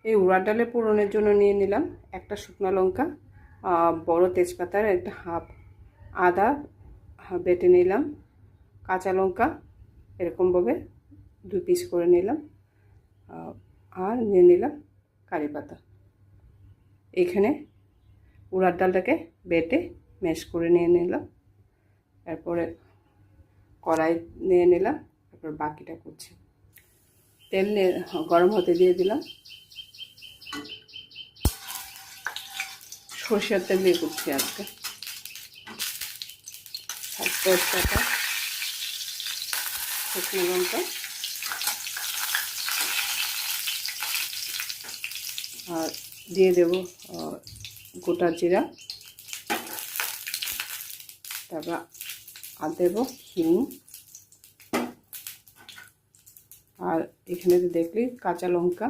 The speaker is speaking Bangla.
এই উড়ার ডালে পোড়নের জন্য নিয়ে নিলাম একটা শুকনো লঙ্কা, বড় তেজপাতার একটা হাফ, আদা বেটে নিলাম, কাঁচা লঙ্কা এরকমভাবে 2 পিস করে নিলাম, আর নিয়ে নিলাম কারি পাতা। এখানে উড়ার ডালটাকে বেটে ম্যাশ করে নিয়ে নিলাম। তারপরে কড়াই নিয়ে নিলাম, তারপর বাকিটা করছি। তেল গরম হতে দিয়ে দিলাম, সরষের তেল দিয়ে করছি আজকে। তেজপাতা, শুকনো লঙ্কা আর দিয়ে দেব গোটা জিরা, তারপর আর দেব হিং, আর এখানে দেখলি কাঁচা লঙ্কা